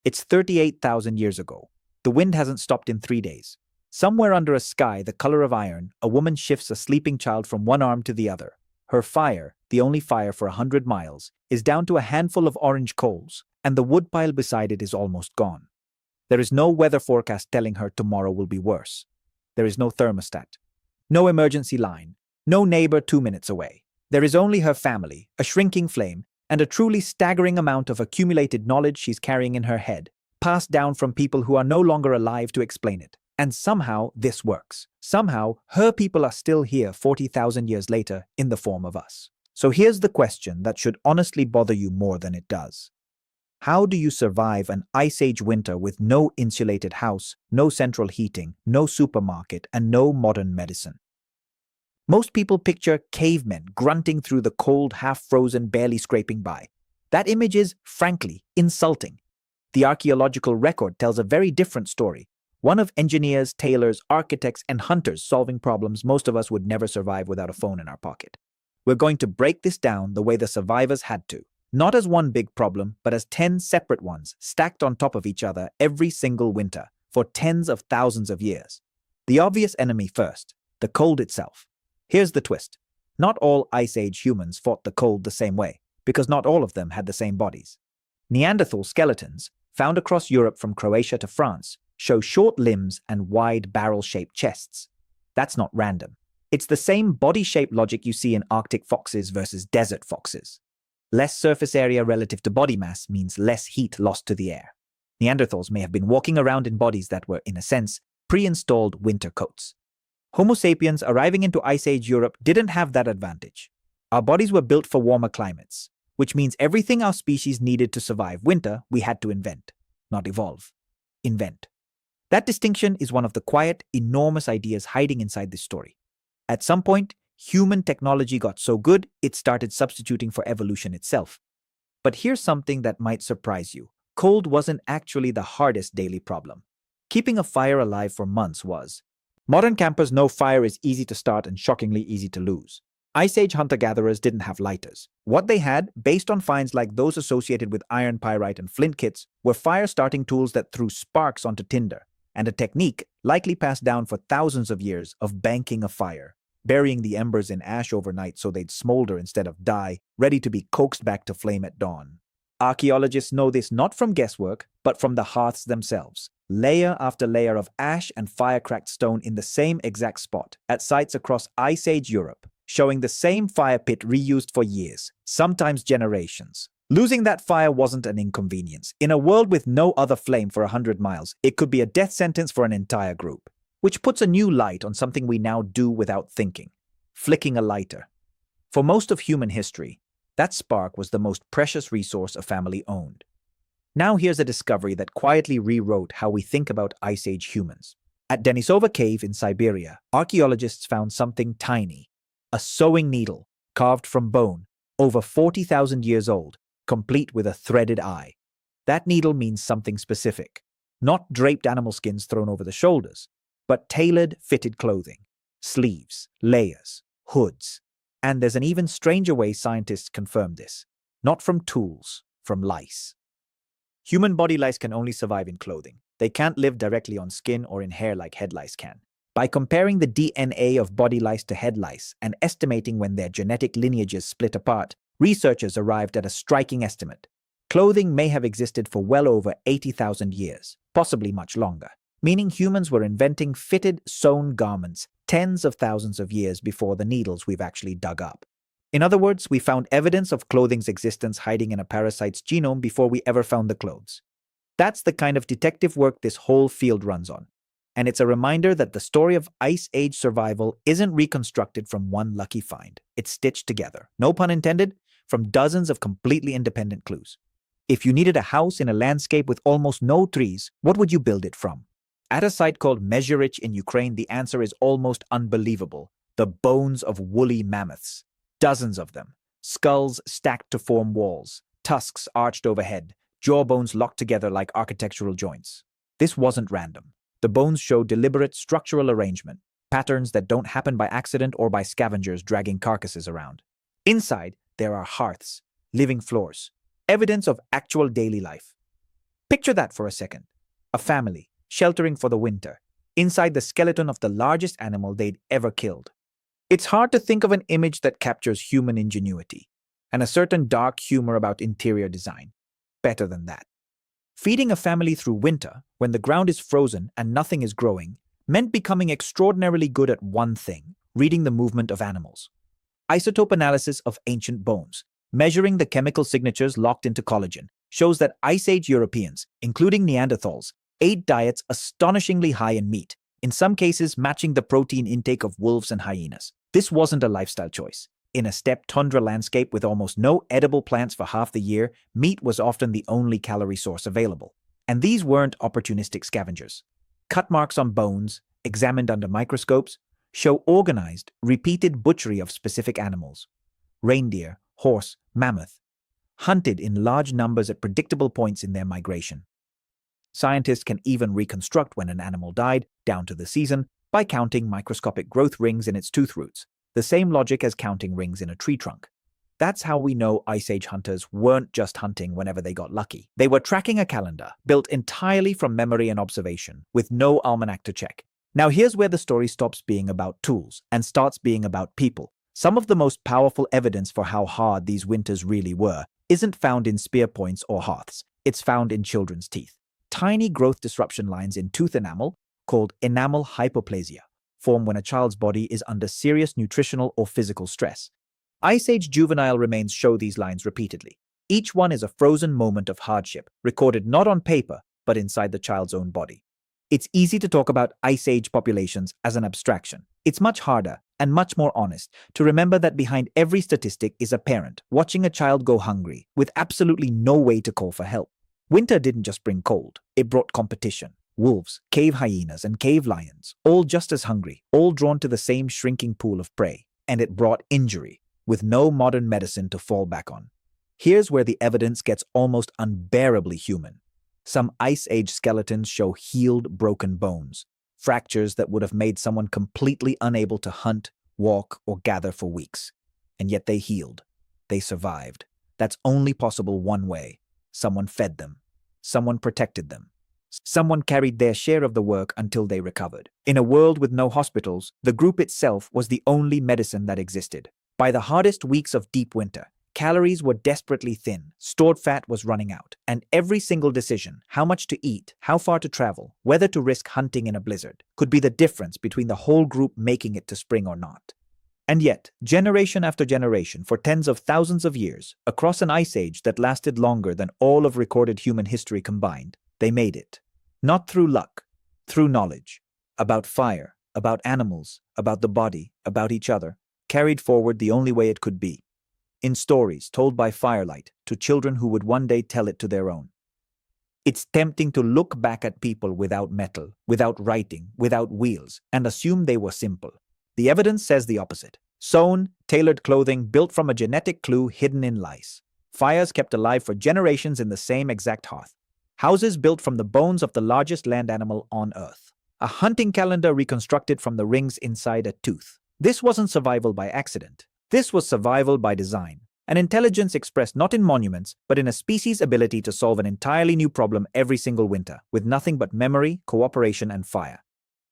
It's 38,000 years ago. The wind hasn't stopped in 3 days. Somewhere under a sky the color of iron, a woman shifts a sleeping child from one arm to the other. Her fire, the only fire for 100 miles, is down to a handful of orange coals, and the woodpile beside it is almost gone. There is no weather forecast telling her tomorrow will be worse. There is no thermostat, no emergency line, no neighbor 2 minutes away. There is only her family, a shrinking flame, and a truly staggering amount of accumulated knowledge she's carrying in her head, passed down from people who are no longer alive to explain it. And somehow this works. Somehow her people are still here 40,000 years later in the form of us. So here's the question that should honestly bother you more than it does. How do you survive an ice age winter with no insulated house, no central heating, no supermarket, and no modern medicine? Most people picture cavemen grunting through the cold, half-frozen, barely scraping by. That image is, frankly, insulting. The archaeological record tells a very different story. One of engineers, tailors, architects, and hunters solving problems most of us would never survive without a phone in our pocket. We're going to break this down the way the survivors had to. Not as one big problem, but as 10 separate ones stacked on top of each other every single winter for tens of thousands of years. The obvious enemy first, the cold itself. Here's the twist. Not all Ice Age humans fought the cold the same way, because not all of them had the same bodies. Neanderthal skeletons, found across Europe from Croatia to France, show short limbs and wide barrel-shaped chests. That's not random. It's the same body-shape logic you see in Arctic foxes versus desert foxes. Less surface area relative to body mass means less heat lost to the air. Neanderthals may have been walking around in bodies that were, in a sense, pre-installed winter coats. Homo sapiens arriving into Ice Age Europe didn't have that advantage. Our bodies were built for warmer climates, which means everything our species needed to survive winter we had to invent. Not evolve. Invent. That distinction is one of the quiet, enormous ideas hiding inside this story. At some point, human technology got so good it started substituting for evolution itself. But here's something that might surprise you. Cold wasn't actually the hardest daily problem. Keeping a fire alive for months was. Modern campers know fire is easy to start and shockingly easy to lose. Ice Age hunter-gatherers didn't have lighters. What they had, based on finds like those associated with iron pyrite and flint kits, were fire-starting tools that threw sparks onto tinder, and a technique, likely passed down for thousands of years, of banking a fire, burying the embers in ash overnight so they'd smolder instead of die, ready to be coaxed back to flame at dawn. Archaeologists know this not from guesswork, but from the hearths themselves. Layer after layer of ash and fire-cracked stone in the same exact spot, at sites across Ice Age Europe, showing the same fire pit reused for years, sometimes generations. Losing that fire wasn't an inconvenience. In a world with no other flame for 100 miles, it could be a death sentence for an entire group. Which puts a new light on something we now do without thinking. Flicking a lighter. For most of human history, that spark was the most precious resource a family owned. Now here's a discovery that quietly rewrote how we think about Ice Age humans. At Denisova Cave in Siberia, archaeologists found something tiny. A sewing needle, carved from bone, over 40,000 years old, complete with a threaded eye. That needle means something specific. Not draped animal skins thrown over the shoulders, but tailored, fitted clothing. Sleeves, layers, hoods. And there's an even stranger way scientists confirm this. Not from tools, from lice. Human body lice can only survive in clothing. They can't live directly on skin or in hair like head lice can. By comparing the DNA of body lice to head lice and estimating when their genetic lineages split apart, researchers arrived at a striking estimate. Clothing may have existed for well over 80,000 years, possibly much longer, meaning humans were inventing fitted, sewn garments tens of thousands of years before the needles we've actually dug up. In other words, we found evidence of clothing's existence hiding in a parasite's genome before we ever found the clothes. That's the kind of detective work this whole field runs on. And it's a reminder that the story of Ice Age survival isn't reconstructed from one lucky find. It's stitched together, no pun intended, from dozens of completely independent clues. If you needed a house in a landscape with almost no trees, what would you build it from? At a site called Mezhyrych in Ukraine, the answer is almost unbelievable. The bones of woolly mammoths. Dozens of them. Skulls stacked to form walls. Tusks arched overhead. Jawbones locked together like architectural joints. This wasn't random. The bones show deliberate structural arrangement, patterns that don't happen by accident or by scavengers dragging carcasses around. Inside, there are hearths, living floors, evidence of actual daily life. Picture that for a second. A family, sheltering for the winter, inside the skeleton of the largest animal they'd ever killed. It's hard to think of an image that captures human ingenuity and a certain dark humor about interior design. Better than that. Feeding a family through winter, when the ground is frozen and nothing is growing, meant becoming extraordinarily good at one thing: reading the movement of animals. Isotope analysis of ancient bones, measuring the chemical signatures locked into collagen, shows that Ice Age Europeans, including Neanderthals, ate diets astonishingly high in meat, in some cases matching the protein intake of wolves and hyenas. This wasn't a lifestyle choice. In a steppe tundra landscape with almost no edible plants for half the year, meat was often the only calorie source available. And these weren't opportunistic scavengers. Cut marks on bones, examined under microscopes, show organized, repeated butchery of specific animals. Reindeer, horse, mammoth, hunted in large numbers at predictable points in their migration. Scientists can even reconstruct when an animal died, down to the season, by counting microscopic growth rings in its tooth roots, the same logic as counting rings in a tree trunk. That's how we know Ice Age hunters weren't just hunting whenever they got lucky. They were tracking a calendar, built entirely from memory and observation, with no almanac to check. Now here's where the story stops being about tools and starts being about people. Some of the most powerful evidence for how hard these winters really were isn't found in spear points or hearths. It's found in children's teeth. Tiny growth disruption lines in tooth enamel, called enamel hypoplasia, form when a child's body is under serious nutritional or physical stress. Ice Age juvenile remains show these lines repeatedly. Each one is a frozen moment of hardship, recorded not on paper, but inside the child's own body. It's easy to talk about Ice Age populations as an abstraction. It's much harder, and much more honest, to remember that behind every statistic is a parent watching a child go hungry, with absolutely no way to call for help. Winter didn't just bring cold, it brought competition. Wolves, cave hyenas, and cave lions, all just as hungry, all drawn to the same shrinking pool of prey. And it brought injury, with no modern medicine to fall back on. Here's where the evidence gets almost unbearably human. Some Ice Age skeletons show healed, broken bones, fractures that would have made someone completely unable to hunt, walk, or gather for weeks. And yet they healed. They survived. That's only possible one way. Someone fed them. Someone protected them. Someone carried their share of the work until they recovered. In a world with no hospitals, the group itself was the only medicine that existed. By the hardest weeks of deep winter, calories were desperately thin, stored fat was running out, and every single decision, how much to eat, how far to travel, whether to risk hunting in a blizzard, could be the difference between the whole group making it to spring or not. And yet, generation after generation, for tens of thousands of years, across an ice age that lasted longer than all of recorded human history combined, they made it. Not through luck, through knowledge. About fire, about animals, about the body, about each other, carried forward the only way it could be. In stories told by firelight to children who would one day tell it to their own. It's tempting to look back at people without metal, without writing, without wheels, and assume they were simple. The evidence says the opposite. Sewn, tailored clothing built from a genetic clue hidden in lice. Fires kept alive for generations in the same exact hearth. Houses built from the bones of the largest land animal on Earth. A hunting calendar reconstructed from the rings inside a tooth. This wasn't survival by accident. This was survival by design. An intelligence expressed not in monuments, but in a species' ability to solve an entirely new problem every single winter, with nothing but memory, cooperation, and fire.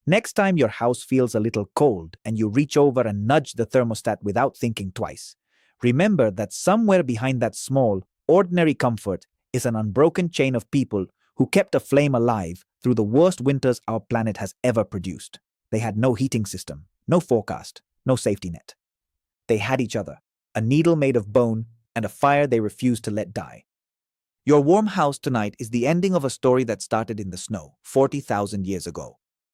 Next time your house feels a little cold and you reach over and nudge the thermostat without thinking twice, remember that somewhere behind that small, ordinary comfort is an unbroken chain of people who kept a flame alive through the worst winters our planet has ever produced. They had no heating system, no forecast, no safety net. They had each other, a needle made of bone, and a fire they refused to let die. Your warm house tonight is the ending of a story that started in the snow 40,000 years ago.